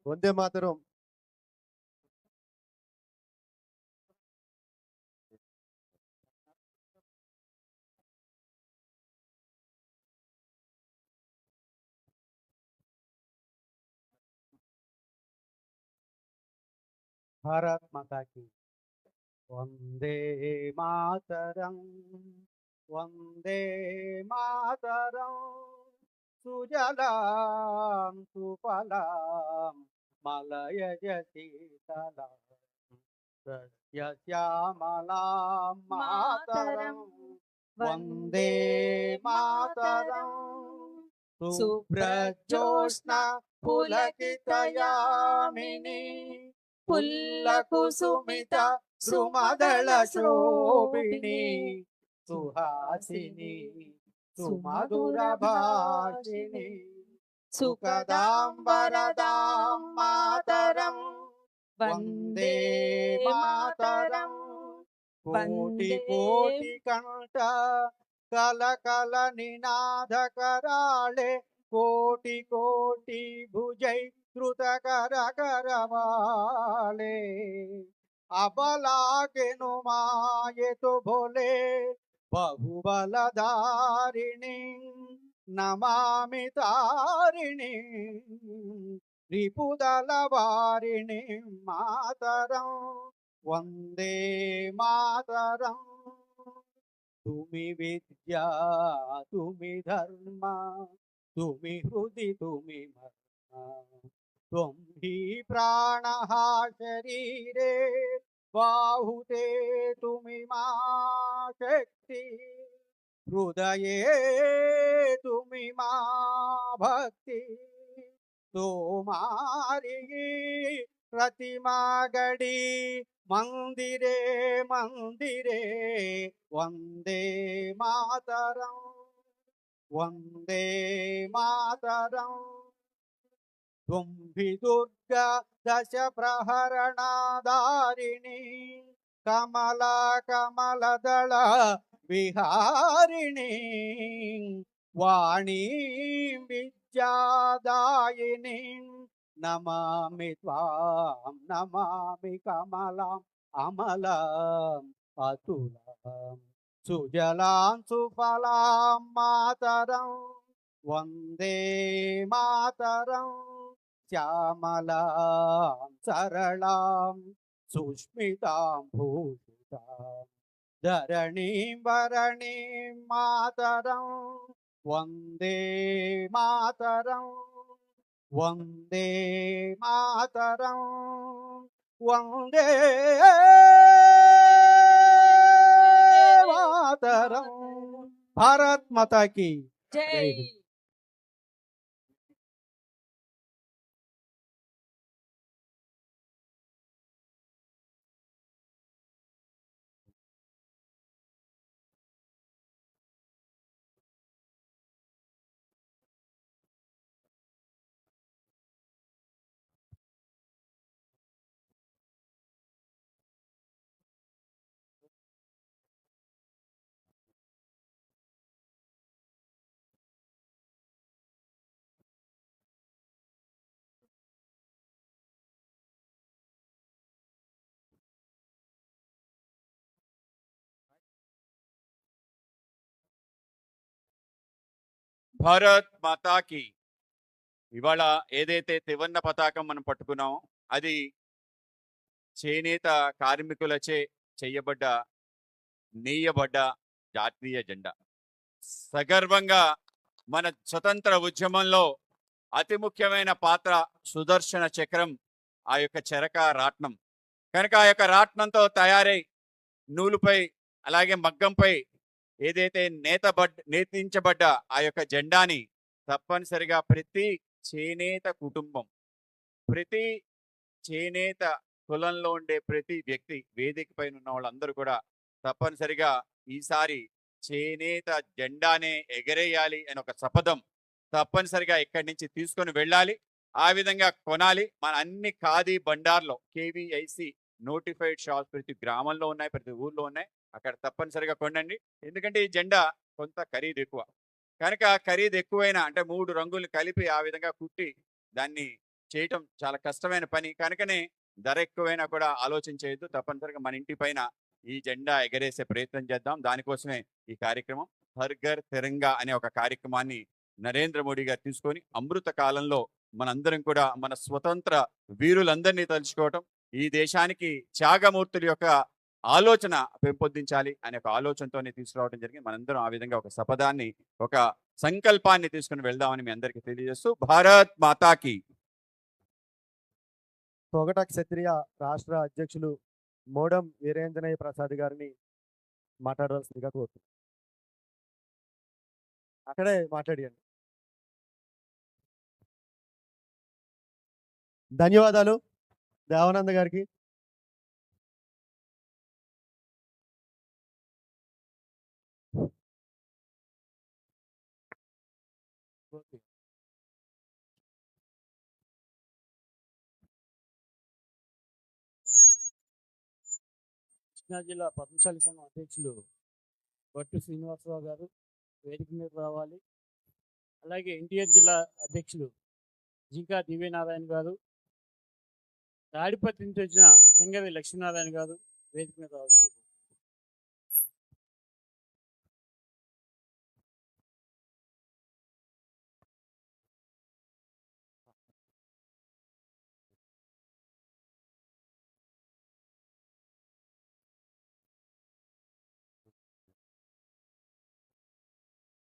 వందే మాతరం. భారత్ మాతాకి వందే మాతరం, వందే మాతరం, సుజలాం సుఫలాం మలయజ శీతలాం సస్యశ్యామలాం మాతరం, వందే మాతరం, శుభ్రజ్యోత్స్న పులకితయామిని పుల్లకుసుమిత సుమదళ శోభిని సుహాసిని సుమధుర భాషిని సుఖదాం వరదాం మాతరం, వందే మాతరం. కోటి కోటి కంఠ కల కల నినాదకరాళే కోటి కోటి భుజై ధృతకర करवाले अबला के नुमाये तो भोले बहुबलधारिणी नमामि तारिणी रिपुदलवारिणी मातरं, वंदे मातरं. तुमि विद्या तुमि धर्म तुमि हृदि तुमि मर्म, त्वं हि प्राणः शरीरे बाहुते तुमि मा शक्ति, हृदये तुमि मा भक्ति. तोमारी प्रतिमा गड़ी मंदिरे मंदिरे, वंदे मातरं, वंदे मातरं. त्वं हि दुर्गा दश प्रहरणाधारिणी कमला कमलदल विहारिणी वाणी विद्यादायिनी नमामि त्वां नमामि कमलाम् अमलाम् अतुलाम् सुजलां सुफलां मातरं, वंदे मातरं. श्यामलां सरलां सुष्मितां भूषितां धरणीं वरणीं मातरं, वंदे मातरं, वंदे मातरं, वंदे मातरं. भारत माता की जय. భారత్ మాతాకి. ఇవాళ ఏదైతే త్రివర్ణ పతాకం మనం పట్టుకున్నామో అది చేనేత కార్మికులచే చేయబడ్డ నేయబడ్డ జాతీయ జెండా. సగర్వంగా మన స్వతంత్ర ఉద్యమంలో అతి ముఖ్యమైన పాత్ర సుదర్శన చక్రం, ఆ యొక్క చెరక రాట్నం. కనుక ఆ యొక్క రాట్నంతో తయారై నూలుపై అలాగే మగ్గంపై ఏదైతే నేతించబడ్డ ఆ యొక్క జెండాని తప్పనిసరిగా ప్రతి చేనేత కుటుంబం, ప్రతి చేనేత కులంలో ఉండే ప్రతి వ్యక్తి, వేదిక పైన ఉన్న వాళ్ళందరూ కూడా తప్పనిసరిగా ఈసారి చేనేత జెండానే ఎగరేయాలి అని ఒక శపథం తప్పనిసరిగా ఇక్కడి నుంచి తీసుకొని వెళ్ళాలి. ఆ విధంగా కొనాలి. మన అన్ని ఖాదీ బండార్లో కేవీఐసి నోటిఫైడ్ షాప్స్ ప్రతి గ్రామంలో ఉన్నాయి, ప్రతి ఊర్లో ఉన్నాయి. అక్కడ తప్పనిసరిగా కొనండి. ఎందుకంటే ఈ జెండా కొంత ఖరీదు ఎక్కువ. కనుక ఖరీదు ఎక్కువైనా అంటే 3 రంగులు కలిపి ఆ విధంగా కుట్టి దాన్ని చేయటం చాలా కష్టమైన పని. కనుకనే ధర ఎక్కువైనా కూడా ఆలోచన చేయొద్దు. తప్పనిసరిగా మన ఇంటి పైన ఈ జెండా ఎగరేసే ప్రయత్నం చేద్దాం. దానికోసమే ఈ కార్యక్రమం. హర్ ఘర్ తిరంగా అనే ఒక కార్యక్రమాన్ని నరేంద్ర మోడీ గారు తీసుకొని అమృత కాలంలో మనందరం కూడా మన స్వతంత్ర వీరులందరినీ తలుచుకోవటం, ఈ దేశానికి త్యాగమూర్తుల యొక్క ఆలోచన పెంపొందించాలి అనే ఒక ఆలోచనతోనే తీసుకురావడం జరిగింది. మనందరం ఆ విధంగా ఒక శపథాన్ని, ఒక సంకల్పాన్ని తీసుకుని వెళ్దామని మీ అందరికీ తెలియజేస్తూ భారత్ మాతాకి. తొగట క్షత్రియ రాష్ట్ర అధ్యక్షులు మోడం వీరేంజనేయ ప్రసాద్ గారిని మాట్లాడవలసిందిగా కోరుతున్నాను. అక్కడే మాట్లాడియండి. ధన్యవాదాలు దేవానంద గారికి. కృష్ణా జిల్లా పద్మశాలి సంఘం అధ్యక్షులు భట్టు శ్రీనివాసరావు గారు వేదిక మీద రావాలి. అలాగే ఎన్టీఆర్ జిల్లా అధ్యక్షులు జింకా దివ్యనారాయణ గారు, తాడిపత్రి నుంచి వచ్చిన సింగవి లక్ష్మీనారాయణ గారు వేదిక మీద రావాల్సింది.